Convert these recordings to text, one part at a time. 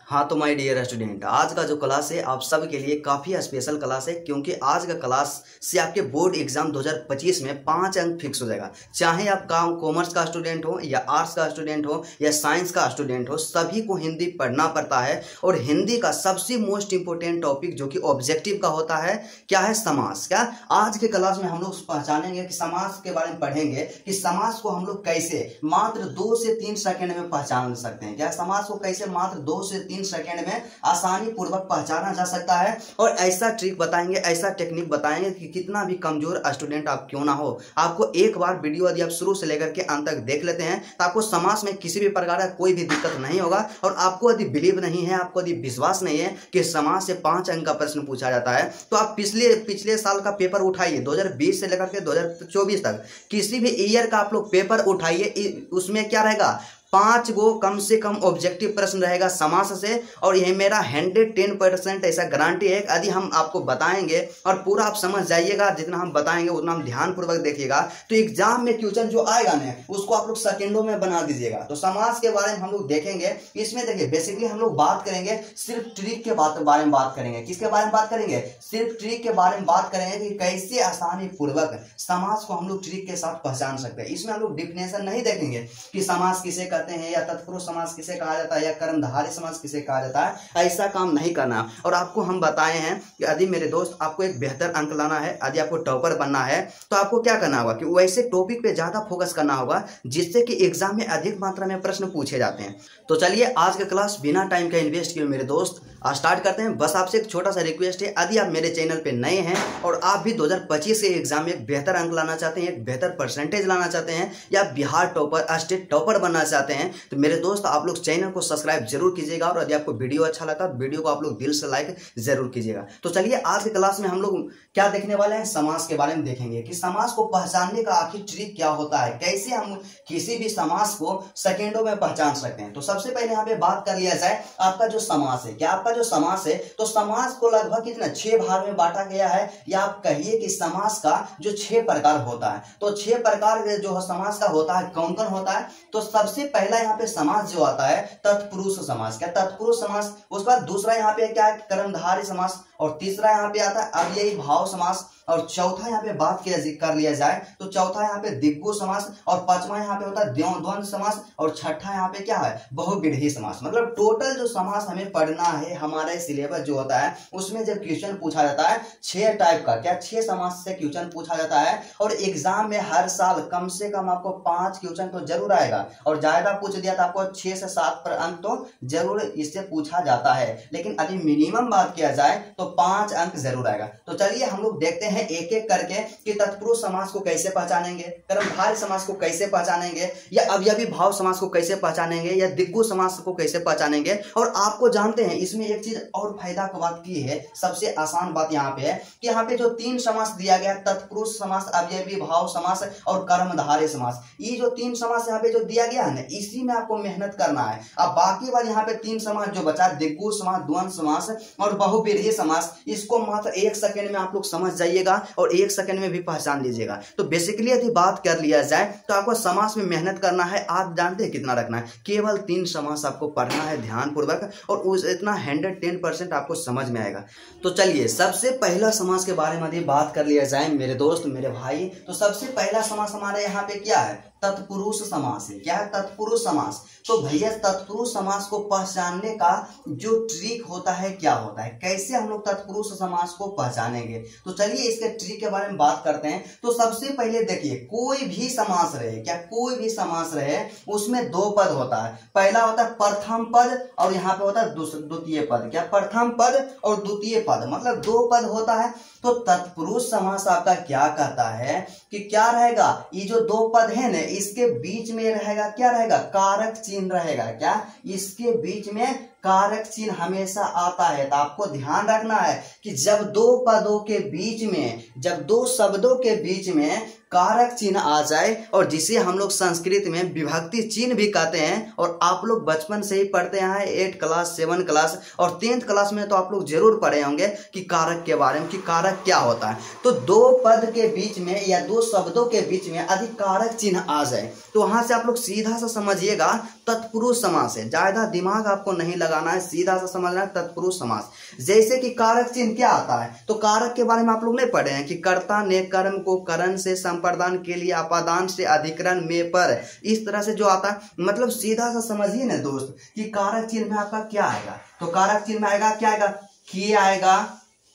हाँ तो my dear student, आज का जो क्लास है आप सब के लिए काफ़ी स्पेशल क्लास है, क्योंकि आज का क्लास से आपके बोर्ड एग्जाम 2025 में 5 अंक फिक्स हो जाएगा। चाहे आप कॉमर्स का स्टूडेंट हो या आर्ट्स का स्टूडेंट हो या साइंस का स्टूडेंट हो, सभी को हिंदी पढ़ना पड़ता है। और हिंदी का सबसे मोस्ट इंपोर्टेंट टॉपिक जो कि ऑब्जेक्टिव का होता है क्या है, समास। क्या आज के क्लास में हम लोग पहचानेंगे कि समास के बारे में पढ़ेंगे कि समास को हम लोग कैसे मात्र 2 से 3 सेकंड में पहचान सकते हैं। क्या समास को कैसे मात्र 2 से 3 सेकंड में आसानी पूर्वक पहचाना जा सकता है। और ऐसा ट्रिक बताएंगे, ऐसा टेक्निक बताएंगे कि कितना भी कमजोर स्टूडेंट आप क्यों ना हो, आपको एक बार वीडियो यदि आप शुरू से लेकर के अंत तक देख लेते हैं तो आपको समास में किसी भी प्रकार का कोई भी दिक्कत नहीं होगा। और आपको यदि बिलीव नहीं है, आपको यदि विश्वास नहीं है कि समास से 5 अंक का प्रश्न पूछा जाता है, तो आप पिछले साल का पेपर उठाइए, 2020 से लेकर के 2024 तक किसी भी ईयर का आप लोग पेपर उठाइए। उसमें क्या रहेगा, 5 गो कम से कम ऑब्जेक्टिव प्रश्न रहेगा समास से। और यह मेरा 110% ऐसा गारंटी है। यदि हम आपको बताएंगे और पूरा आप समझ जाइएगा, जितना हम बताएंगे उतना हम ध्यानपूर्वक देखिएगा, तो एग्जाम में क्वेश्चन जो आएगा ना उसको आप लोग सेकंडों में बना दीजिएगा। तो समास के बारे में हम लोग देखेंगे। इसमें देखिए बेसिकली हम लोग बात करेंगे सिर्फ ट्रिक के बारे में बात करेंगे। किसके बारे में बात करेंगे? सिर्फ ट्रिक के बारे में बात करेंगे कि कैसे आसानी पूर्वक समास को हम लोग ट्रिक के साथ पहचान सकते हैं। इसमें हम लोग डिफिनेशन नहीं देखेंगे कि समास किसे कहते हैं या तत्पुरुष समास किसे कहा जाता है या कर्मधारय समास किसे कहा जाता है। ऐसा काम नहीं करना। और आपको हम बताए हैं कि यदि मेरे दोस्त आपको एक बेहतर अंक लाना है, यदि आपको टॉपर बनना है, तो आपको क्या करना होगा कि वैसे टॉपिक पे ज्यादा फोकस करना होगा जिससे कि एग्जाम में अधिक मात्रा में प्रश्न पूछे जाते हैं। तो चलिए आज का क्लास बिना टाइम का इन्वेस्ट किए मेरे दोस्त स्टार्ट करते हैं। बस आपसे एक छोटा सा रिक्वेस्ट है, यदि आप मेरे चैनल पे नए हैं और आप भी 2025 के एग्जाम में एक बेहतर अंक लाना चाहते हैं, एक बेहतर परसेंटेज लाना चाहते हैं या बिहार टॉपर स्टेट टॉपर बनना चाहते हैं, तो मेरे दोस्त आप लोग चैनल को सब्सक्राइब जरूर कीजिएगा। और यदि आपको वीडियो अच्छा लगा तो वीडियो को आप लोग दिल से लाइक जरूर कीजिएगा। तो चलिए आज की क्लास में हम लोग क्या देखने वाले हैं, समास के बारे में देखेंगे कि समास को पहचानने का आखिर ट्रिक क्या होता है, कैसे हम किसी भी समास को सेकेंडों में पहचान सकते हैं। तो सबसे पहले यहाँ पे बात कर लिया जाए आपका जो समास है। क्या आपका जो समास है, तो समास को लगभग कितना 6 भाग में बांटा गया है, या आप कहिए कि समास का जो 6 प्रकार होता है। तो 6 प्रकार जो समास का होता है, कौन कौन होता है? तो सबसे पहला यहाँ पे समास जो आता है तत्पुरुष समास। क्या तत्पुरुष समास? उसके बाद दूसरा यहाँ पे क्या है, कर्मधारय समास। और तीसरा यहाँ पे आता है अव्ययी भाव समास। और चौथा यहाँ पे बात कर लिया जाए तो चौथा यहाँ पे दिग्गु समास। और पांचवा यहाँ पे होता है द्वंद्व समास। और छठा यहाँ पे क्या है, बहुव्रीहि समास। मतलब टोटल जो समास हमें पढ़ना है, हमारे सिलेबस जो होता है उसमें जब क्वेश्चन पूछा जाता है 6 टाइप का, क्या 6 समास से क्वेश्चन पूछा जाता है। और एग्जाम में हर साल कम से कम आपको 5 क्वेश्चन तो जरूर आएगा, और ज्यादा पूछ दिया तो आपको 6 से 7 पर अंक तो जरूर इससे पूछा जाता है। लेकिन यदि मिनिमम बात किया जाए तो 5 अंक जरूर आएगा। तो चलिए हम लोग देखते हैं एक एक करके कि तत्पुरुष समास को कैसे पहचानेंगे, कर्मधारय समास को कैसे पहचानेंगे, या अव्ययी भाव समास को कैसे पहचानेंगे, या दिग्गु समास को कैसे पहचानेंगे। और आपको जानते हैं इसमें एक चीज और फायदा की बात की है, सबसे आसान बात यहाँ पे है कि यहाँ पे जो 3 समास दिया गया, तत्पुरुष समास, अव्ययी भाव समास और कर्मधारय समास, ये जो 3 समास यहाँ पे जो दिया गया है ना, इसी में आपको मेहनत करना है। अब बाकी वाले यहाँ पे 3 समास जो बचा, दिग्गु समास, द्वंद्व समास और बहुव्रीहि समास, इसको मात्र 1 सेकंड में आप लोग समझ जाइएगा और 1 सेकंड में भी पहचान लीजिएगा। तो बेसिकली यदि बात कर लिया जाए तो आपको समास में मेहनत करना है। आप जानते हैं कितना रखना है, केवल 3 समास आपको पढ़ना है ध्यानपूर्वक, और उस इतना 110% आपको समझ में आएगा। तो चलिए सबसे पहला समास के बारे में यदि बात कर लिया जाए मेरे दोस्त मेरे भाई, तो सबसे पहला समास हमारे यहाँ पे क्या है, तत्पुरुष समास है। क्या है, तत्पुरुष समास। तो भैया तत्पुरुष समास को पहचानने का जो ट्रिक होता है क्या होता है, कैसे हम लोग तत्पुरुष समास को पहचानेंगे, तो चलिए इसके ट्रिक के बारे में बात करते हैं। तो सबसे पहले देखिए कोई भी समास रहे, क्या कोई भी समास रहे, उसमें 2 पद होता है। पहला होता है प्रथम पद और यहाँ पे होता है द्वितीय पद। क्या, प्रथम पद और द्वितीय पद, मतलब 2 पद होता है। तो तत्पुरुष समास आपका क्या कहता है कि क्या रहेगा, ये जो 2 पद है ना, इसके बीच में रहेगा क्या रहेगा, कारक चिन्ह रहेगा। क्या, इसके बीच में कारक चिन्ह हमेशा आता है। तो आपको ध्यान रखना है कि जब 2 पदों के बीच में, जब 2 शब्दों के बीच में कारक चिन्ह आ जाए, और जिसे हम लोग संस्कृत में विभक्ति चिन्ह भी कहते हैं, और आप लोग बचपन से ही पढ़ते हैं 8 क्लास 7 क्लास और 10th क्लास में तो आप लोग जरूर पढ़े होंगे कि कारक के बारे में, कि कारक क्या होता है। तो 2 पद के बीच में या 2 शब्दों के बीच में यदि कारक चिन्ह आ जाए, तो वहां से आप लोग सीधा सा समझिएगा तत्पुरुष समास है, ज्यादा दिमाग आपको नहीं लगाना है, सीधा सा समझना है तत्पुरुष समास। जैसे कि कारक चिन्ह क्या आता है, तो कारक के बारे में आप लोग नहीं पढ़े हैं कि कर्ता ने कर्म को करण से संप्रदान के लिए अपादान से अधिकरण में पर, इस तरह से जो आता है, मतलब सीधा सा समझिए ना दोस्त कि कारक चिन्ह में आपका क्या आएगा। तो कारक चिन्ह में आएगा क्या आएगा, की आएगा,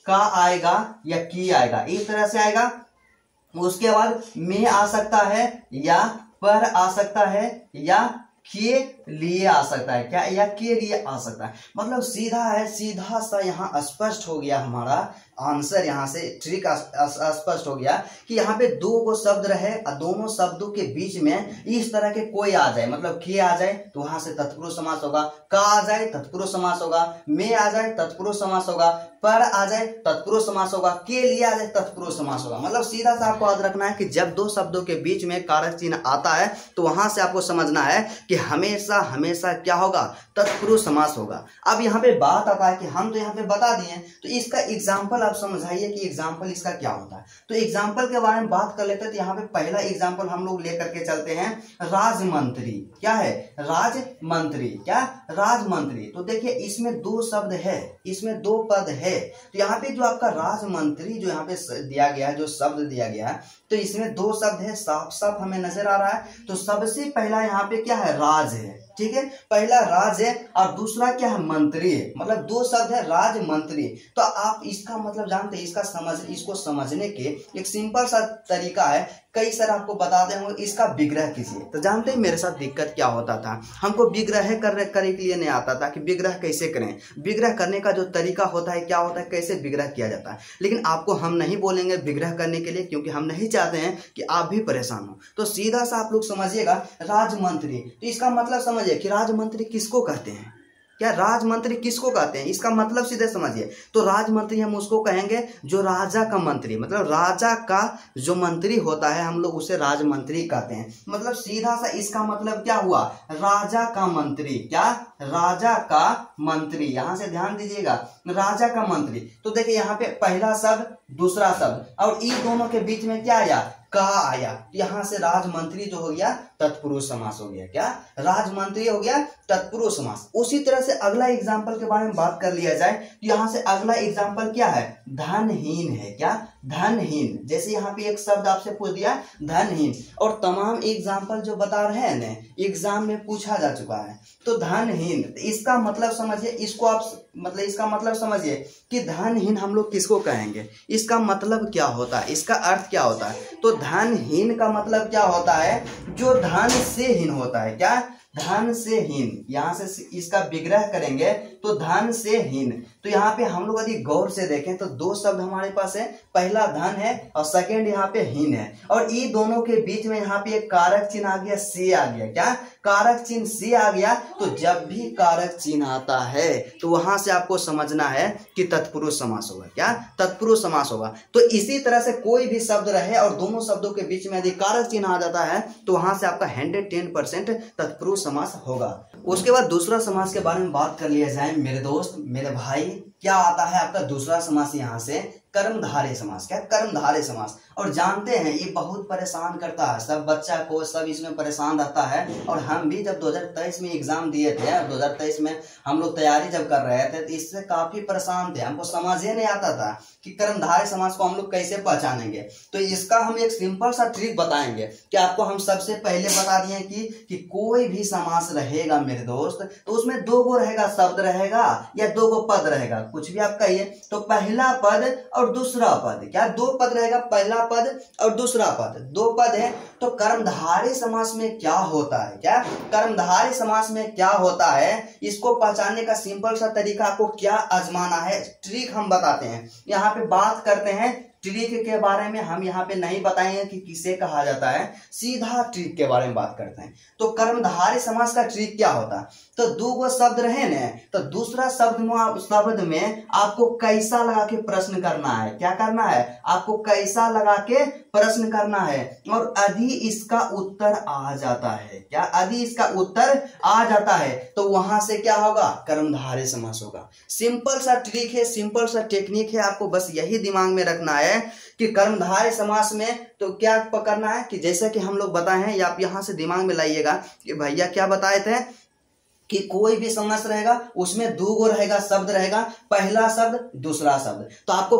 का आएगा या की आएगा, इस तरह से आएगा। उसके बाद में आ सकता है या पर आ सकता है या के लिए आ सकता है, क्या या के लिए आ सकता है। मतलब सीधा है, सीधा सा यहाँ स्पष्ट हो गया हमारा आंसर, यहाँ से ट्रिक स्पष्ट हो गया कि यहाँ पे दो को शब्द रहे और दोनों शब्दों के बीच में इस तरह के कोई आ जाए, मतलब के आ जाए तो वहां से तत्पुरुष समास होगा, का आ जाए तत्पुरुष समास होगा, में आ जाए तत्पुरुष समास होगा, पर आ जाए तत्पुरुष समास होगा, के लिए आ जाए तत्पुरुष समास होगा। मतलब सीधा सा आपको याद रखना है कि जब दो शब्दों के बीच में कारक चिन्ह आता है तो वहां से आपको समझना है कि हमेशा हमेशा क्या होगा, तत्पुरुष समास होगा। अब यहाँ पे बात आता है कि हम तो यहाँ पे बता दिए, तो इसका एग्जाम्पल आप समझाइए कि एग्जाम्पल इसका क्या होता है। तो एग्जाम्पल के बारे में बात कर लेते हैं। तो यहाँ पे पहला एग्जाम्पल हम लोग लेकर के चलते हैं, राजमंत्री। क्या है, राजमंत्री, क्या राजमंत्री। तो देखिए इसमें दो शब्द है, इसमें दो पद है। तो यहाँ पे जो आपका राजमंत्री जो यहाँ पे दिया गया है, जो शब्द दिया गया है, तो इसमें दो शब्द है, साफ साफ हमें नजर आ रहा है। तो सबसे पहला यहाँ पे क्या है, राज है, ठीक है, पहला राज है और दूसरा क्या है, मंत्री है। मतलब दो शब्द है, राज मंत्री। तो आप इसका मतलब जानते हैं, इसको समझने के एक सिंपल सा तरीका है, कई सर आपको बता दें, इसका विग्रह कीजिए। तो जानते हैं मेरे साथ दिक्कत क्या होता था, हमको विग्रह करने के लिए नहीं आता था कि विग्रह कैसे करें। विग्रह करने का जो तरीका होता है, क्या होता है, कैसे विग्रह किया जाता है। लेकिन आपको हम नहीं बोलेंगे विग्रह करने के लिए, क्योंकि हम नहीं चाहते हैं कि आप भी परेशान हो। तो सीधा सा आप लोग समझिएगा राजमंत्री। तो इसका मतलब समझिए कि राजमंत्री किसको कहते हैं, क्या राजमंत्री किसको कहते हैं, इसका मतलब सीधे समझिए। तो राजमंत्री हम उसको कहेंगे जो राजा का मंत्री, मतलब राजा का जो मंत्री होता है हम लोग उसे राजमंत्री कहते हैं। मतलब सीधा सा इसका मतलब क्या हुआ, राजा का मंत्री, क्या राजा का मंत्री। यहां से ध्यान दीजिएगा, राजा का मंत्री। तो देखिए यहाँ पे पहला शब्द दूसरा शब्द और इन दोनों के बीच में क्या आया, का आया। यहाँ से राजमंत्री जो हो गया तत्पुरुष समास हो गया, क्या राजमंत्री हो गया तत्पुरुष समास। उसी तरह से अगला एग्जाम्पल के बारे में बात कर लिया जाए तो यहाँ से अगला एग्जाम्पल क्या है, धनहीन है, क्या धनहीन। जैसे यहाँ पे एक शब्द आपसे पूछ दिया धनहीन, और तमाम एग्जाम्पल जो बता रहे हैं ना एग्जाम में पूछा जा चुका है। तो धनहीन, इसका मतलब समझिए, इसको आप मतलब इसका मतलब समझिए कि धनहीन हम लोग किसको कहेंगे, इसका मतलब क्या होता है, इसका अर्थ क्या होता है। तो धनहीन का मतलब क्या होता है, जो धन से हीन होता है, क्या धन से हीन। यहां से इसका विग्रह करेंगे तो धन से हीन। तो यहाँ पे हम लोग यदि गौर से देखें तो दो शब्द हमारे पास है, पहला धन है और सेकंड यहाँ पे हीन है, और ये दोनों के बीच में यहाँ पे एक कारक चिन्ह आ गया, से आ गया, क्या कारक चिन्ह से आ गया। तो जब भी कारक चिन्ह आता है तो वहां से आपको समझना है कि तत्पुरुष समास होगा, क्या तत्पुरुष समास होगा। तो इसी तरह से कोई भी शब्द रहे और दोनों शब्दों के बीच में यदि कारक चिन्ह आ जाता है तो वहां से आपका 110% तत्पुरुष समास होगा। उसके बाद दूसरा समास के बारे में बात कर लिया जाए मेरे दोस्त मेरे भाई। क्या आता है आपका दूसरा समास, यहाँ से कर्मधारय समास, क्या कर्मधारय समास। और जानते हैं ये बहुत परेशान करता है सब बच्चा को, सब इसमें परेशान रहता है। और हम भी जब 2023 में एग्जाम दिए थे, 2023 में हम लोग तैयारी जब कर रहे थे तो इससे काफी परेशान थे, हमको समझ ही नहीं आता था कि कर्मधारय समास को हम लोग कैसे पहचानेंगे। तो इसका हम एक सिंपल सा ट्रिक बताएंगे कि आपको हम सबसे पहले बता दिए कि कोई भी समास रहेगा मेरे दोस्त तो उसमें दो गो रहेगा, शब्द रहेगा या दो गो पद रहेगा, कुछ भी आप कहिए। तो पहला पद और दूसरा पद, क्या दो पद रहेगा, पहला पद और दूसरा पद, दो पद है। तो कर्मधारय समास में क्या होता है, क्या कर्मधारय समास में क्या होता है, इसको पहचानने का सिंपल सा तरीका आपको क्या आजमाना है, ट्रिक हम बताते हैं। यहाँ पे बात करते हैं ट्रिक के बारे में, हम यहाँ पे नहीं बताएंगे कि किसे कहा जाता है, सीधा ट्रिक के बारे में बात करते हैं। तो कर्मधारय समास का ट्रिक क्या होता है, तो दो गो शब्द रहे न, तो दूसरा शब्द में आपको कैसा लगा के प्रश्न करना है, क्या करना है, आपको कैसा लगा के प्रश्न करना है। और यदि इसका उत्तर आ जाता है, क्या यदि इसका उत्तर आ जाता है तो वहां से क्या होगा, कर्मधारय समास होगा। सिंपल सा ट्रिक है, सिंपल सा टेक्निक है, आपको बस यही दिमाग में रखना है है कि कर्मधारय समास में तो क्या करना है कि जैसा कि हम लोग बताए हैं, या आप यहां से दिमाग में लाइएगा कि भैया क्या बताए थे कि कोई भी समास रहेगा उसमें दो गो रहेगा, शब्द रहेगा, पहला शब्द दूसरा शब्द। तो आपको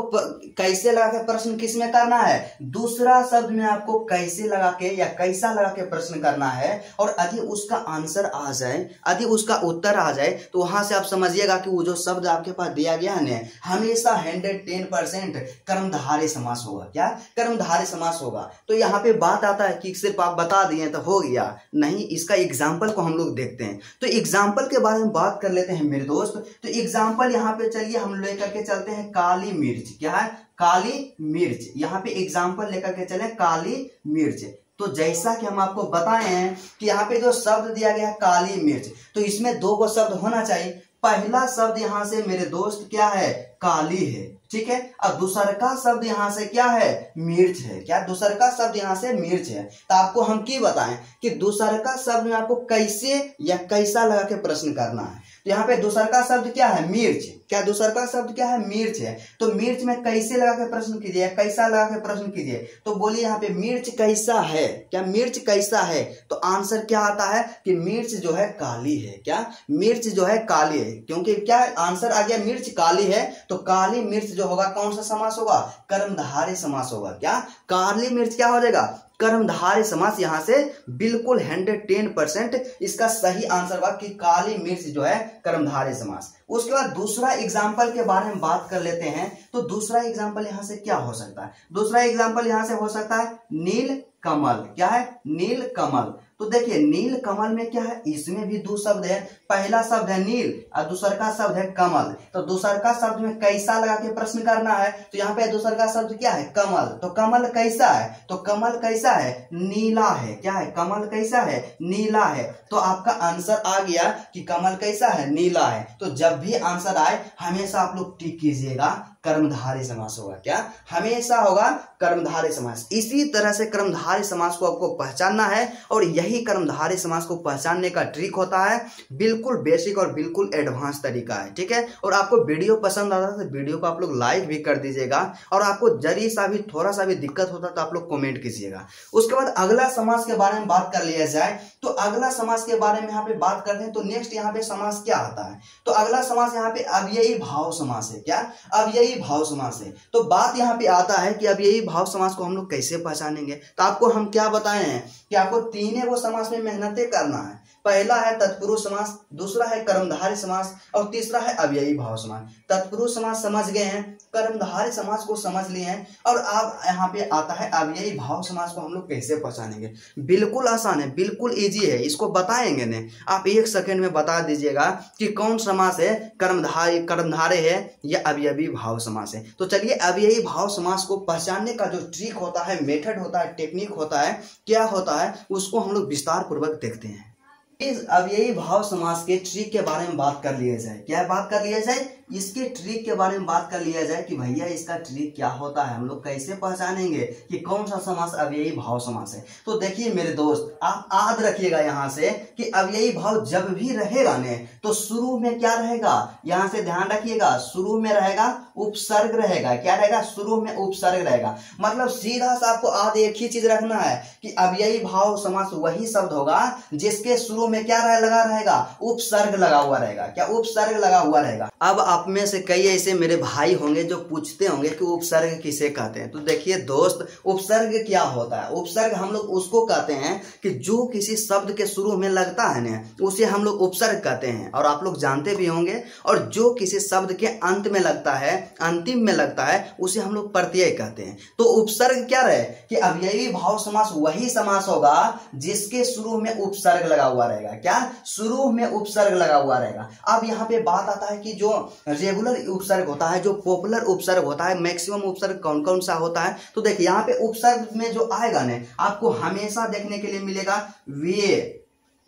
कैसे लगा के प्रश्न किस में करना है, दूसरा शब्द में आपको कैसे लगा के या कैसा लगा के प्रश्न करना है। और यदि उसका आंसर आ जाए, यदि उसका उत्तर आ जाए, तो वहां से आप समझिएगा कि वो जो शब्द आपके पास दिया गया है हमेशा 110% कर्मधारय समास होगा। क्या कर्मधारय समास होगा। तो यहाँ पे बात आता है कि सिर्फ आप बता दिए तो हो गया, नहीं, इसका एग्जाम्पल को हम लोग देखते हैं। तो एग्जाम्पल के बारे में बात कर लेते हैं मेरे दोस्त। तो एग्जाम्पल यहाँ पे चलिए हम लेकर के चलते हैं काली मिर्च। क्या है, काली मिर्च। यहाँ पे एग्जाम्पल लेकर के चले काली मिर्च। तो जैसा कि हम आपको बताए हैं कि यहाँ पे जो शब्द दिया गया है काली मिर्च, तो इसमें दो गो शब्द होना चाहिए। पहला शब्द यहां से मेरे दोस्त क्या है, काली है, ठीक है। और दूसरा का शब्द यहां से क्या है, मिर्च है। क्या दूसरा का शब्द यहां से मिर्च है। तो आपको हम क्या बताएं कि दूसरा का शब्द में आपको कैसे या कैसा लगा के प्रश्न करना है। तो यहाँ पे दूसरा का शब्द क्या है, मिर्च। क्या दूसरा का शब्द क्या है, मिर्च है। तो मिर्च में कैसे लगा के प्रश्न कीजिए, कैसा लगा के प्रश्न कीजिए। तो बोलिए यहाँ पे मिर्च कैसा है। क्या मिर्च कैसा है। तो आंसर क्या आता है कि मिर्च जो है काली है। क्या मिर्च जो है काली है, क्योंकि क्या आंसर आ गया मिर्च काली है। तो काली मिर्च जो होगा कौन सा समास होगा, कर्मधारय समास होगा। क्या काली मिर्च क्या हो जाएगा, कर्मधारय समास। यहां से बिल्कुल 110% इसका सही आंसर होगा कि काली मिर्च जो है कर्मधारय समास। उसके बाद दूसरा एग्जाम्पल के बारे में बात कर लेते हैं। तो दूसरा एग्जाम्पल यहां से क्या हो सकता है, दूसरा एग्जाम्पल यहां से हो सकता है नील कमल। क्या है, नील कमल। तो देखिए नील कमल में क्या है, इसमें भी दो शब्द है। पहला शब्द है नील और दूसरा का शब्द है कमल। तो दूसरा का शब्द में कैसा लगा के प्रश्न करना है। तो यहाँ पे दूसरा का शब्द क्या है, कमल। तो कमल कैसा है, तो कमल कैसा है, नीला है। क्या है, कमल कैसा है, नीला है। तो आपका आंसर आ गया कि कमल कैसा है, नीला है। तो जब भी आंसर आए हमेशा आप लोग टिक कीजिएगा, कर्मधारय समास होगा। क्या हमेशा होगा कर्मधारय समास। इसी तरह से कर्मधारय समास को आपको पहचानना है और यही कर्मधारय समास को पहचानने का ट्रिक होता है। बिल्कुल बेसिक और बिल्कुल एडवांस तरीका है, ठीक है। और आपको वीडियो पसंद आता है तो वीडियो को आप लोग लाइक भी कर दीजिएगा। और आपको जरी सा भी थोड़ा सा भी दिक्कत होता है तो आप लोग कमेंट कीजिएगा। उसके बाद अगला समास के बारे में बात कर लिया जाए। तो अगला समास के बारे में यहाँ पे बात करते हैं। तो नेक्स्ट यहाँ पे समास क्या आता है, तो अगला समास यहाँ पे अव्ययी भाव समास है। क्या अव्ययी भाव समास है। तो बात यहाँ पे आता है कि अब यही भाव समास को हम लोग कैसे पहचानेंगे। तो आपको हम क्या बताए हैं कि आपको तीनों को समास में मेहनतें करना है। पहला है तत्पुरुष समास, दूसरा है कर्मधारय समास और तीसरा है अव्ययी भाव समास। तत्पुरुष समास समझ गए हैं, कर्मधारय समास को समझ लिए हैं, और अब यहाँ पे आता है अव्ययी भाव समास को हम लोग कैसे पहचानेंगे। बिल्कुल आसान है, बिल्कुल इजी है, इसको बताएंगे ने आप 1 सेकंड में बता दीजिएगा कि कौन समास है, कर्मधारय है या अव्ययी भाव समास है। तो चलिए अव्ययी भाव समास को पहचानने का जो ट्रिक होता है, मेथड होता है, टेक्निक होता है, क्या होता है, उसको हम लोग विस्तार पूर्वक देखते हैं। इस अव्ययी भाव समास के ट्रिक के बारे में बात कर लिया जाए। क्या बात कर लिया जाए, इसके ट्रिक के बारे में बात कर लिया जाए कि भैया इसका ट्रिक क्या होता है, हम लोग कैसे पहचानेंगे कि कौन सा समास अव्ययी भाव समास है। तो देखिए मेरे दोस्त, आप याद रखिएगा यहाँ से कि अव्ययी भाव जब भी रहेगा ने तो शुरू में क्या रहेगा, यहाँ से ध्यान रखिएगा, शुरू में रहेगा उपसर्ग रहेगा। क्या रहेगा, शुरू में उपसर्ग रहेगा। मतलब सीधा सा आपको आज एक ही चीज रखना है कि अव्ययी भाव समास वही शब्द होगा जिसके शुरू में क्या लगा रहेगा, उपसर्ग लगा हुआ रहेगा। क्या उपसर्ग लगा हुआ रहेगा। अब आप में से कई ऐसे मेरे भाई होंगे जो पूछते होंगे कि उपसर्ग किसे कहते हैं। तो देखिए दोस्त, उपसर्ग क्या होता है। उपसर्ग हम लोग उसको कहते हैं कि जो किसी शब्द के शुरू में लगता है ना, उसे हम लोग उपसर्ग कहते हैं। और आप लोग जानते भी होंगे। और जो किसी शब्द के अंत में लगता है, अंतिम में लगता है, उसे हम लोग प्रत्यय कहते हैं। तो उपसर्ग क्या रहे कि अव्ययी भाव समास वही समास होगा जिसके शुरू में उपसर्ग लगा हुआ रहेगा। क्या शुरू में उपसर्ग लगा हुआ रहेगा। अब यहाँ पे बात आता है कि जो रेगुलर उपसर्ग होता है, जो पॉपुलर उपसर्ग होता है, मैक्सिमम उपसर्ग कौन कौन सा होता है। तो देखिए यहाँ पे उपसर्ग में जो आएगा ना, आपको हमेशा देखने के लिए मिलेगा वे,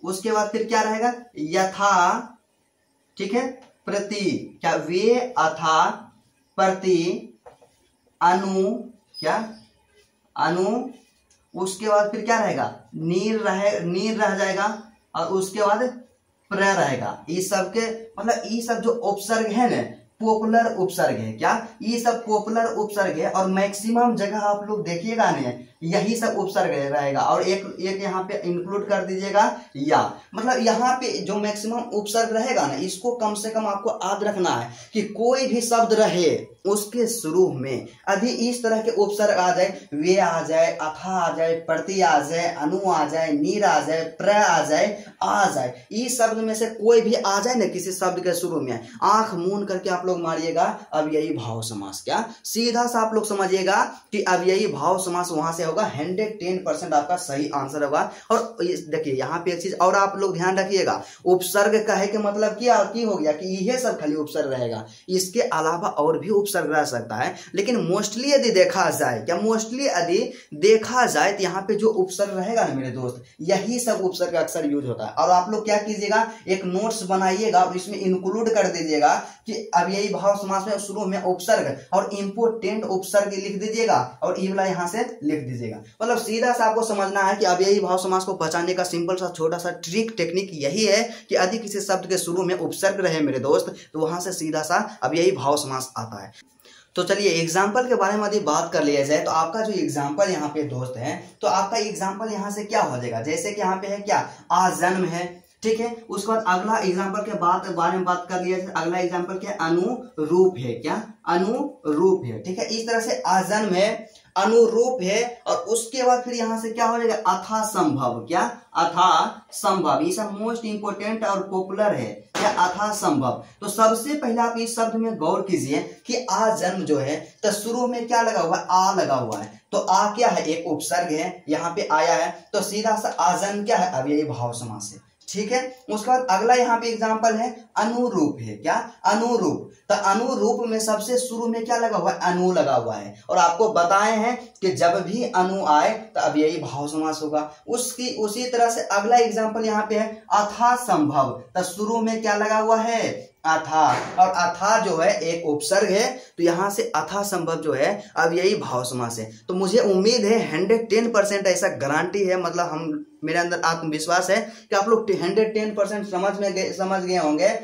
उसके बाद फिर क्या रहेगा, यथा, ठीक है, प्रति। क्या वे, अथा, प्रति, अनु, क्या अनु, उसके बाद फिर क्या रहेगा, नीर रह जाएगा, और उसके बाद प्र रहेगा। इस सब के मतलब ये सब जो उपसर्ग है ना, पॉपुलर उपसर्ग है। क्या ये सब पॉपुलर उपसर्ग है और मैक्सिमम जगह आप लोग देखिएगा नहीं यही सब उपसर्ग रहेगा। और एक यहाँ पे इंक्लूड कर दीजिएगा या, मतलब यहाँ पे जो मैक्सिमम उपसर्ग रहेगा ना इसको कम से कम आपको याद रखना है कि कोई भी शब्द रहे उसके शुरू में यदि इस तरह के उपसर्ग आ जाए, वे आ जाए, अथा आ जाए, प्रति आ जाए, अनु आ जाए, नीर आ जाए, प्र आ जाए, इस शब्द में से कोई भी आ जाए ना किसी शब्द के शुरू में, आंख मूंद करके आप लोग मारिएगा अव्ययी भाव समास। क्या सीधा सा आप लोग समझिएगा कि अव्ययी भाव समास वहां से होगा। 110% आपका सही आंसर होगा। और देखिए यहाँ पे एक चीज और आप लोग ध्यान रखिएगा, उपसर्ग कहे के मतलब क्या की हो गया कि यह सब खाली उपसर्ग रहेगा, इसके अलावा और भी उपसर्ग रह सकता है। लेकिन मोस्टली यदि देखा जाए, क्या मोस्टली यदि देखा जाए तो यहाँ पे जो उपसर्ग रहेगा ना मेरे दोस्त, यही सब उपसर्ग अक्सर यूज होता है। और आप लोग क्या कीजिएगा, एक नोट्स बनाइएगा और इसमें इंक्लूड कर दीजिएगा कि अव्ययी भाव समास में शुरू में उपसर्ग और इंपोर्टेंट उपसर्ग लिख दीजिएगा और ये वाला यहाँ से लिख दीजिएगा। मतलब सीधा सा आपको समझना है कि अव्ययी भाव समास को पहचानने का सिंपल सा छोटा सा ट्रिक टेक्निक यही है कि यदि किसी शब्द के शुरू में उपसर्ग रहे मेरे दोस्त तो वहां से सीधा सा अव्ययी भाव समास आता है। तो चलिए एग्जाम्पल के बारे में यदि बात कर लिया जाए तो आपका जो एग्जाम्पल यहाँ पे दोस्त है, तो आपका एग्जाम्पल यहाँ से क्या हो जाएगा, जैसे कि यहाँ पे है क्या, आज जन्म है, ठीक है। उसके बाद अगला एग्जाम्पल के बारे में बात कर लिया जाए, अगला एग्जाम्पल क्या, अनुरूप है, क्या अनुरूप है, ठीक है। इस तरह से आज जन्म है, अनुरूप है, और उसके बाद फिर यहां से क्या हो जाएगा, अथा संभव, क्या अथा संभव, ये सब मोस्ट इंपोर्टेंट और पॉपुलर है, क्या अथा संभव। तो सबसे पहले आप इस शब्द में गौर कीजिए कि आ जन्म जो है तो शुरू में क्या लगा हुआ है, आ लगा हुआ है। तो आ क्या है, एक उपसर्ग है, यहाँ पे आया है, तो सीधा सा आ जन्म क्या है, अव्ययी भाव समास है, ठीक है। उसके बाद अगला यहाँ पे एग्जाम्पल है अनुरूप है, क्या अनुरूप। तो अनुरूप में सबसे शुरू में क्या लगा हुआ है, अनु लगा हुआ है, और आपको बताए हैं कि जब भी अनु आए तो अव्ययी भाव समास होगा। उसी तरह से अगला एग्जाम्पल यहाँ पे है अथा संभव, तो शुरू में क्या लगा हुआ है, अथा, और अथा जो है एक उपसर्ग है, तो यहां से अथा संभव जो है अव्ययी भाव समास है। तो मुझे उम्मीद है 110% ऐसा गारंटी है, मतलब हम मेरे अंदर आत्मविश्वास है कि आप लोग 110% समझ गए होंगे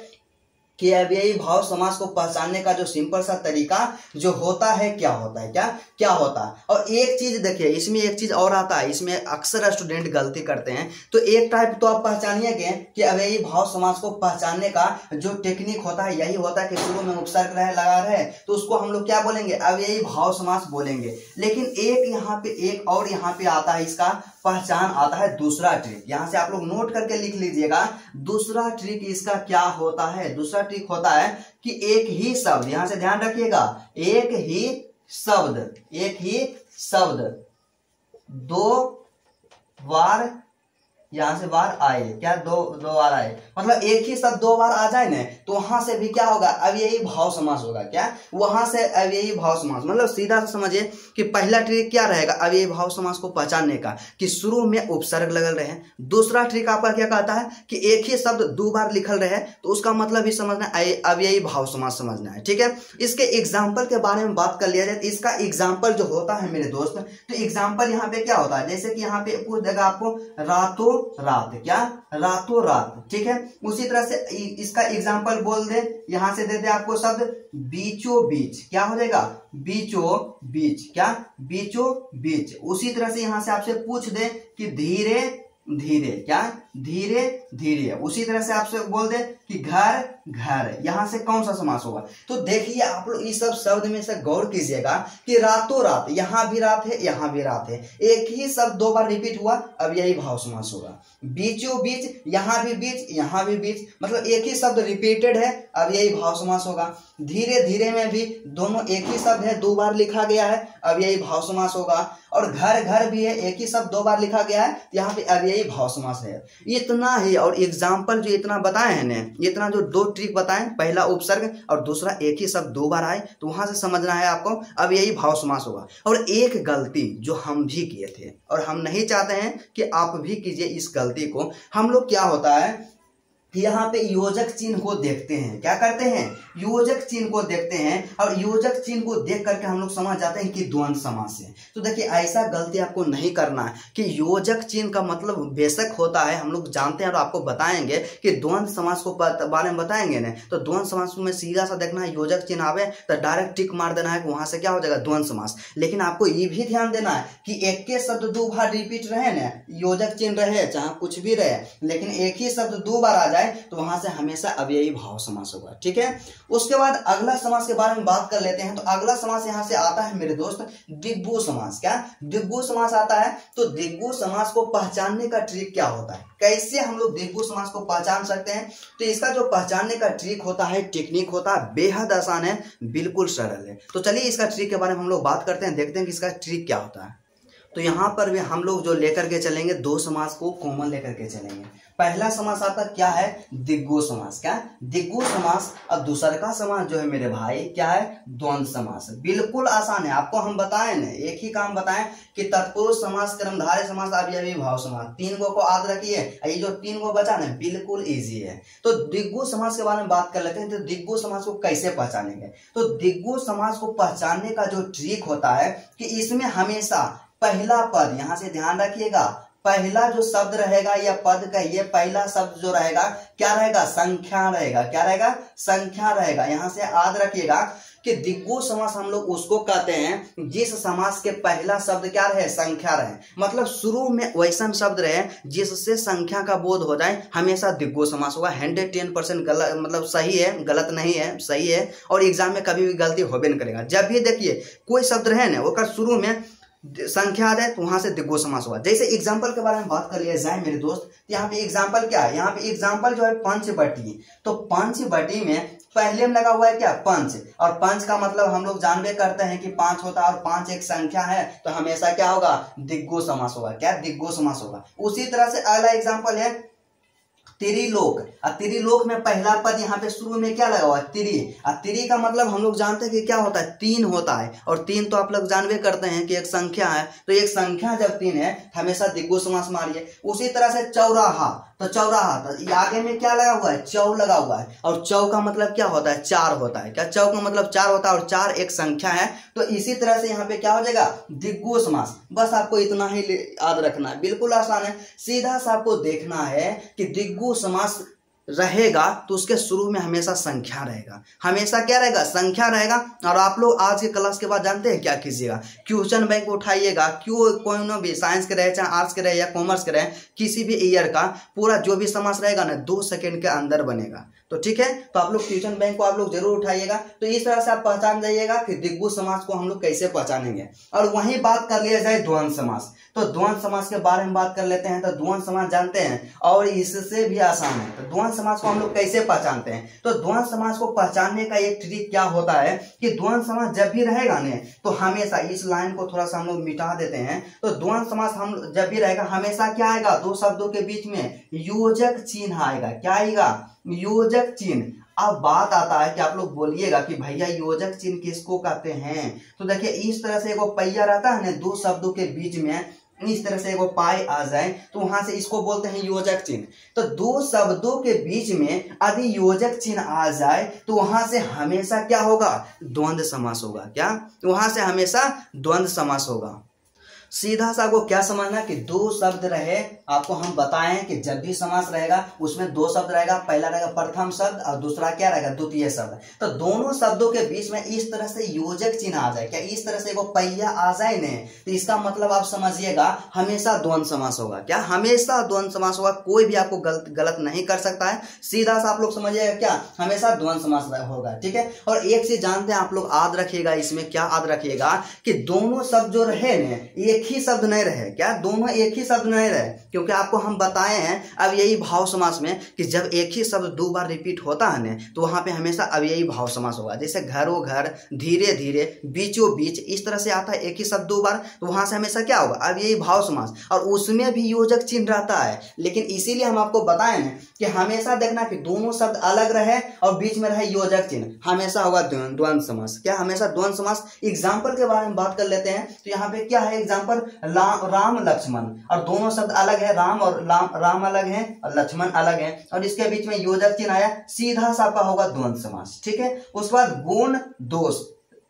कि अव्ययी भाव समास को पहचानने का जो सिंपल सा तरीका जो होता है क्या होता है, क्या होता है। और एक चीज देखिए, इसमें एक चीज और आता है, इसमें अक्सर स्टूडेंट गलती करते हैं। तो एक टाइप तो आप पहचानिएगा कि अव्ययी भाव समास को पहचानने का जो टेक्निक होता है यही होता है कि शुरू में उपसर्ग लगा रहे तो उसको हम लोग क्या बोलेंगे, अव्ययी भाव समास बोलेंगे। लेकिन एक यहाँ पे एक और यहाँ पे आता है, इसका पहचान आता है दूसरा ट्रिक। यहां से आप लोग नोट करके लिख लीजिएगा, दूसरा ट्रिक इसका क्या होता है। दूसरा ट्रिक होता है कि एक ही शब्द, यहां से ध्यान रखिएगा, एक ही शब्द दो बार यहां से बार आए, क्या दो बार आए, मतलब एक ही शब्द दो बार आ जाए ना तो वहां से भी क्या होगा, अव्ययी भाव समास होगा। क्या वहां से अव्ययी भाव समास, मतलब सीधा सा समझिए कि पहला ट्रिक क्या रहेगा अव्ययी भाव समास को पहचानने का, कि शुरू में उपसर्ग लगल रहे। दूसरा ट्रिक आपका क्या कहता है कि एक ही शब्द दो बार लिखल रहे, तो उसका मतलब भी समझना अव्ययी भाव समास समझना है, ठीक है। इसके एग्जाम्पल के बारे में बात कर लिया जाए तो इसका एग्जाम्पल जो होता है मेरे दोस्त, तो एग्जाम्पल यहाँ पे क्या होता है, जैसे कि यहाँ पे पूछ देगा आपको रातों रात, क्या रातों रात, ठीक है। उसी तरह से इसका एग्जाम्पल बोल दे, यहां से दे दे आपको शब्द बीचों बीच, क्या हो जाएगा, बीचों बीच, क्या बीचों बीच। उसी तरह से यहां से आपसे पूछ दे कि धीरे धीरे, क्या धीरे धीरे। उसी तरह से आपसे बोल दे कि घर घर, यहां से कौन सा समास होगा। तो देखिए आप लोग इस सब शब्द में से गौर कीजिएगा कि रातों रात, यहां भी रात है यहां भी रात है, एक ही शब्द दो बार रिपीट हुआ, अब यही भाव समास होगा। बीचों बीच, यहां भी बीच यहां भी बीच, मतलब एक ही शब्द रिपीटेड है, अब यही भाव समास होगा। धीरे धीरे में भी दोनों एक ही शब्द है, दो बार लिखा गया है, अब यही भाव समास होगा। और घर घर भी है, एक ही शब्द दो बार लिखा गया है, यहाँ पे अब यही भाव समास है। इतना ही, और एग्जाम्पल जो इतना बताए हैं ना, इतना जो दो ट्रिक बताएं, पहला उपसर्ग और दूसरा एक ही शब्द दो बार आए, तो वहां से समझना है आपको अब यही भाव समास होगा। और एक गलती जो हम भी किए थे और हम नहीं चाहते हैं कि आप भी कीजिए इस गलती को, हम लोग क्या होता है यहाँ पे योजक चिन्ह को देखते हैं। क्या करते हैं? योजक चिन्ह को देखते हैं, और योजक चिन्ह को देख करके हम लोग समझ जाते हैं कि द्वंद्व समास है। तो देखिए ऐसा गलती आपको नहीं करना है कि योजक चिन्ह का मतलब बेशक होता है, हम लोग जानते हैं और आपको बताएंगे कि द्वंद्व समास को बारे में बताएंगे ना, तो द्वंद्व समास में सीधा सा देखना है, योजक चिन्ह आवे तो डायरेक्ट टिक मार देना है, वहां से क्या हो जाएगा? द्वंद्व समास। लेकिन आपको ये भी ध्यान देना है कि एक के शब्द दो बार रिपीट रहे ना, योजक चिन्ह रहे चाहे कुछ भी रहे, लेकिन एक ही शब्द दो बार आ जाए तो वहां से हमेशा अव्ययी भाव समास होगा। ठीक है, उसके बाद अगला समास के बारे में बात कर लेते हैं। तो अगला समास यहां से आता है मेरे दोस्त दिग्गु समास। क्या दिग्गु समास आता है? तो दिग्गु समास को पहचानने का ट्रिक क्या होता है, कैसे हम लोग दिग्गु समास को पहचान सकते हैं? तो इसका जो पहचानने का ट्रिक होता है, टेक्निक होता है, बेहद आसान है, बिल्कुल सरल है। तो चलिए इसका ट्रिक के बारे में हम लोग बात करते हैं, देखते हैं कि इसका ट्रिक क्या होता है। तो यहाँ पर भी हम लोग जो लेकर के चलेंगे, दो समास को कॉमन लेकर के चलेंगे। पहला समास आपका क्या है? दिग्गु समास। क्या? दिग्गु समास। और दूसरा का समास जो है मेरे भाई क्या है? द्वंद्व समास। बिल्कुल आसान है, आपको हम बताएं ना, एक ही काम बताएं कि तत्पुरुष समास, कर्मधारय समास, अव्ययी भाव समास, तीन को याद रखिए। ये जो तीन को बचा ना, बिल्कुल इजी है। तो दिग्गु समास के बारे में बात कर लेते हैं। तो दिग्गु समास को कैसे पहचानेंगे? तो दिग्गु समास को पहचानने का जो ट्रिक होता है कि इसमें हमेशा पहला पद, यहां से ध्यान रखिएगा, पहला जो शब्द रहेगा या पद का ये पहला शब्द जो रहेगा क्या रहेगा? संख्या रहेगा। क्या रहेगा? संख्या रहेगा। यहां से याद रखिएगा कि दिग्गु समास हम लोग उसको कहते हैं जिस समास के पहला शब्द क्या रहे? संख्या रहे। मतलब शुरू में वैसा शब्द रहे जिससे संख्या का बोध हो जाए, हमेशा दिग्गु समास होगा। 110% गलत, मतलब सही है, गलत नहीं है, सही है। और एग्जाम में कभी भी गलती होबे नहीं करेगा। जब भी देखिए कोई शब्द रहे ना, वो शुरू में संख्या आ जाए तो वहां से दिग्गु समास होगा। जैसे एग्जाम्पल के बारे में बात कर लिया जाए मेरे दोस्त, यहाँ पे एग्जाम्पल क्या है? यहाँ पे एग्जाम्पल जो है पंचवटी। तो पंचवटी में पहले में लगा हुआ है क्या? पंच। और पंच का मतलब हम लोग जानबे करते हैं कि 5 होता है, और 5 एक संख्या है, तो हमेशा क्या होगा? दिग्गु समास होगा। क्या? दिग्गु समास होगा। उसी तरह से अगला एग्जाम्पल है त्रिलोक। और त्रिलोक में पहला पद यहाँ पे शुरू में क्या लगा हुआ है? त्रि। और त्रि का मतलब हम लोग जानते हैं कि क्या होता है? 3 होता है। और 3 तो आप लोग जानबे करते हैं कि एक संख्या है, तो एक संख्या जब 3 है हमेशा दिग्गु समास मारिए। उसी तरह से चौराहा। तो चौराहा, तो आगे में क्या लगा हुआ है? चौ लगा हुआ है। और चौ का मतलब क्या होता है? 4 होता है। क्या? चौ का मतलब 4 होता है, और 4 एक संख्या है। तो इसी तरह से यहाँ पे क्या हो जाएगा? दिग्गु समास। बस आपको इतना ही याद रखना है, बिल्कुल आसान है। सीधा सा आपको देखना है कि दिग्गु समास रहेगा तो उसके शुरू में हमेशा संख्या रहेगा। हमेशा क्या रहेगा? संख्या रहेगा। और आप लोग आज के क्लास के बाद जानते हैं क्या कीजिएगा? क्वेश्चन बैंक उठाइएगा, क्यों कोई भी साइंस के रहे, चाहे आर्ट्स के रहे या कॉमर्स के रहे, किसी भी ईयर का पूरा जो भी समास रहेगा ना 2 सेकंड के अंदर बनेगा। तो ठीक है, तो आप लोग क्वेश्चन बैंक को आप लोग जरूर उठाइएगा। तो इस तरह से आप पहचान जाइएगा कि दिग्गु समास को हम लोग कैसे पहचानेंगे। और वहीं बात कर लिया जाए द्वंद्व समास। तो द्वंद्व समास के बारे में बात कर लेते हैं। तो द्वंद्व समास जानते हैं, और इससे भी आसान है। तो द्वंद्व समास को हम लोग कैसे पहचानते हैं? तो द्वंद्व समास को पहचानने का एक ट्रिक क्या होता है कि द्वंद्व समास जब भी रहेगा ना, तो हमेशा इस लाइन को थोड़ा सा हम लोग मिटा देते हैं। तो द्वंद्व समास हम जब भी रहेगा हमेशा क्या आएगा? 2 शब्दों के बीच में योजक चिन्ह आएगा। क्या आएगा? योजक चिन्ह। अब बात आता है कि आप लोग बोलिएगा कि भैया योजक चिन्ह किसको कहते हैं? तो देखिए इस तरह से एगो पहिया रहता है ना, 2 शब्दों के बीच में इस तरह से एगो पाई आ जाए तो वहां से इसको बोलते हैं योजक चिन्ह। तो 2 शब्दों के बीच में यदि योजक चिन्ह आ जाए तो वहां से हमेशा क्या होगा? द्वंद्व समास होगा। क्या? वहां से हमेशा द्वंद्व समास होगा। सीधा सा को क्या समझना कि 2 शब्द रहे, आपको हम बताएं कि जब भी समास रहेगा उसमें 2 शब्द रहेगा, पहला रहेगा प्रथम शब्द और दूसरा क्या रहेगा? द्वितीय शब्द। तो दोनों शब्दों के बीच में इस तरह से योजक चिन्ह आ जाए, क्या इस तरह से वो पहिया आ जाए ने, तो इसका मतलब आप समझिएगा हमेशा द्वंद्व समास होगा। क्या? हमेशा द्वंद्व समास होगा। कोई भी आपको गलत नहीं कर सकता है। सीधा सा आप लोग समझिएगा क्या? हमेशा द्वंद्व समास होगा। ठीक है, और एक चीज जानते हैं आप लोग, याद रखिएगा, इसमें क्या याद रखिएगा कि दोनों शब्द जो रहे ने एक ही शब्द नहीं रहे। क्या? दोनों एक ही शब्द नहीं रहे, क्योंकि आपको हम बताए हैं अव्ययी भाव समास में कि जब एक ही शब्द 2 बार रिपीट होता है ना, तो वहां पे हमेशा अव्ययी भाव समास होगा। जैसे घरों घर, धीरे धीरे, बीचों बीच, इस तरह से आता है एक ही शब्द 2 बार, तो वहां से हमेशा क्या होगा? अव्ययी भाव समास। और उसमें भी योजक चिन्ह रहता है, लेकिन इसीलिए हम आपको बताए हैं कि हमेशा देखना कि दोनों शब्द अलग रहे और बीच में रहे योजक चिन्ह, हमेशा होगा द्वंद्व समास। क्या? हमेशा द्वंद्व समास। एग्जाम्पल के बारे में बात कर लेते हैं। तो यहाँ पे क्या है एग्जाम्पल पर राम लक्ष्मण, और दोनों शब्द अलग है, राम और राम अलग है और लक्ष्मण अलग है, और इसके बीच में योजक चिन्ह आया, सीधा सा आपका होगा द्वंद्व समास। ठीक है, उसके बाद गुण दोष,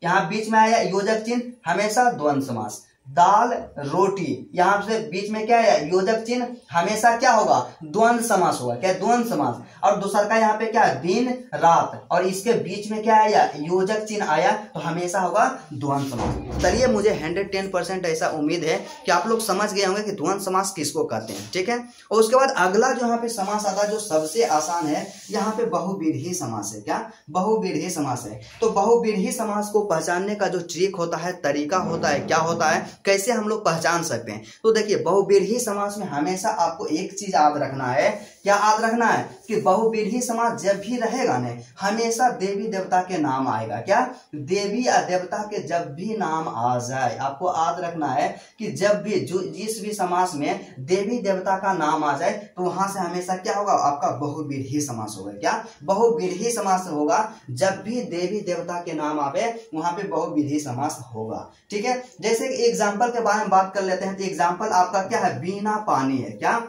यहाँ बीच में आया योजक चिन्ह, हमेशा द्वंद्व समास। दाल रोटी, यहाँ से बीच में क्या है योजक चिन्ह, हमेशा क्या होगा द्वंद्व समास होगा, क्या द्वंद्व समास। और दूसरा का यहाँ पे क्या दिन रात, और इसके बीच में क्या आया योजक चिन्ह आया, तो हमेशा होगा द्वंद्व समास। चलिए मुझे 110% ऐसा उम्मीद है कि आप लोग समझ गए होंगे कि द्वंद्व समास किसको कहते हैं। ठीक है, और उसके बाद अगला जो यहाँ पे समास आता है जो सबसे आसान है, यहाँ पे बहुव्रीहि समास है। क्या बहुव्रीहि समास है। तो बहुव्रीहि समास को पहचानने का जो ट्रिक होता है, तरीका होता है, क्या होता है, कैसे हम लोग पहचान सकते हैं। तो देखिए बहुव्रीहि समास में हमेशा आपको एक चीज याद रखना है, क्या याद रखना है कि बहुव्रीहि समास जब भी रहेगा ना, हमेशा देवी देवता के नाम आएगा। क्या देवी या देवता के जब भी नाम आ जाए, आपको याद रखना है कि जब भी जिस भी समास में देवी देवता का नाम आ जाए, तो वहां से हमेशा क्या होगा आपका बहुव्रीहि समास होगा। क्या बहुव्रीहि समास होगा, जब भी देवी देवता के नाम आवे वहां पे बहुव्रीहि समास होगा। ठीक है, जैसे एग्जाम्पल के बारे में बात कर लेते हैं, तो एग्जाम्पल आपका क्या है, बिना पानी है। क्या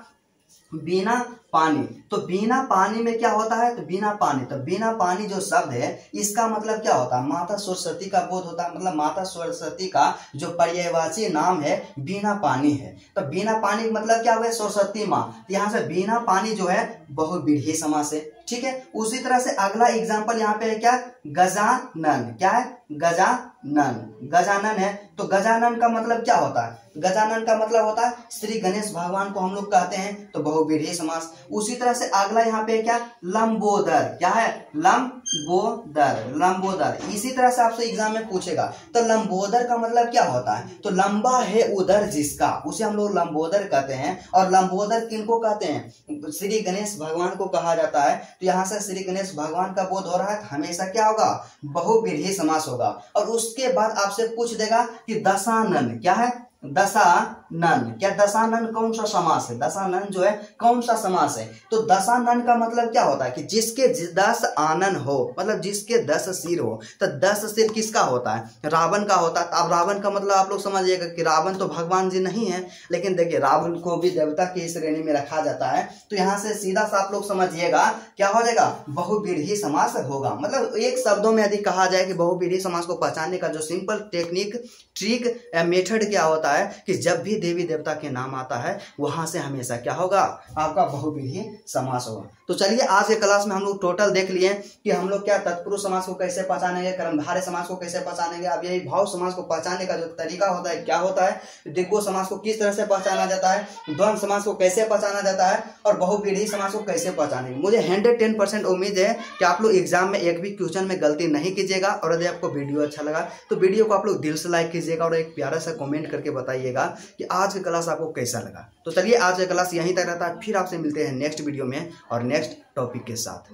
बिना पानी, तो बिना पानी में क्या होता है, तो बिना पानी, तो बिना पानी जो शब्द है इसका मतलब क्या होता है, माता सरस्वती का बोध होता है, मतलब माता सरस्वती का जो पर्यायवाची नाम है बिना पानी है। तो बिना पानी मतलब क्या हुआ, सरस्वती माँ, यहाँ से बिना पानी जो है बहुव्रीहि समास है। ठीक है, उसी तरह से अगला एग्जाम्पल यहाँ पे है क्या, गजानन। क्या है, गजानन, गजानन है। तो गजानन का मतलब क्या होता है, गजानन का मतलब होता है श्री गणेश भगवान को हम लोग कहते हैं, तो बहुव्रीहि समास। उसी तरह से अगला यहाँ पे क्या, लंबोदर। क्या है, लंबोदर, लंबोदर। इसी तरह से आपसे एग्जाम में पूछेगा, तो लंबोदर का मतलब क्या होता है, तो लंबा है उधर जिसका, उसे हम लोग लंबोदर कहते हैं। और लंबोदर किनको कहते हैं, श्री गणेश भगवान को कहा जाता है। तो यहाँ से श्री गणेश भगवान का बोध हो रहा है, हमेशा क्या होगा बहुव्रीहि समास होगा। और उसके बाद आपसे पूछ देगा कि दशानन। क्या है, दशानन। क्या दशानन कौन सा समास है, दशानन जो है कौन सा समास है, तो दशानन का मतलब क्या होता है कि जिसके 10 आनन हो, मतलब जिसके 10 सिर हो। तो 10 सिर किसका होता है, रावण का होता है। अब रावण का मतलब आप लोग समझिएगा कि रावण तो भगवान जी नहीं है, लेकिन देखिए रावण को भी देवता की श्रेणी में रखा जाता है। तो यहाँ से सीधा सा आप लोग समझिएगा क्या हो जाएगा, बहुव्रीहि समास होगा। मतलब एक शब्दों में यदि कहा जाए कि बहुव्रीहि समास को पहचानने का जो सिंपल टेक्निक, ट्रिक या मेथड क्या होता है कि जब भी देवी देवता के नाम आता है वहां से हमेशा क्या होगा आपका बहुव्रीहि समास होगा। तो चलिए आज के क्लास में हम लोग टोटल देख लिए कि हम लोग क्या तत्पुरुष समास को कैसे पहचानेंगे, कर्मधारय समास को कैसे पहचानेंगे। अब यही भाव समास को पहचानने का जो तरीका होता है क्या होता है, दिग्गज समास को किस तरह से पहचाना जाता है, द्वंद्व समास को कैसे पहचाना जाता है, और बहुव्रीहि समास को कैसे पहचानेंगे। मुझे 110% उम्मीद है कि आप लोग एग्जाम में एक भी क्वेश्चन में गलती नहीं कीजिएगा। और यदि आपको वीडियो अच्छा लगा तो वीडियो को आप लोग दिल से लाइक कीजिएगा और एक प्यारा सा कमेंट करके बताइएगा कि आज का क्लास आपको कैसा लगा। तो चलिए आज का क्लास यहीं तक रहता है, फिर आपसे मिलते हैं नेक्स्ट वीडियो में और नेक्स्ट टॉपिक के साथ।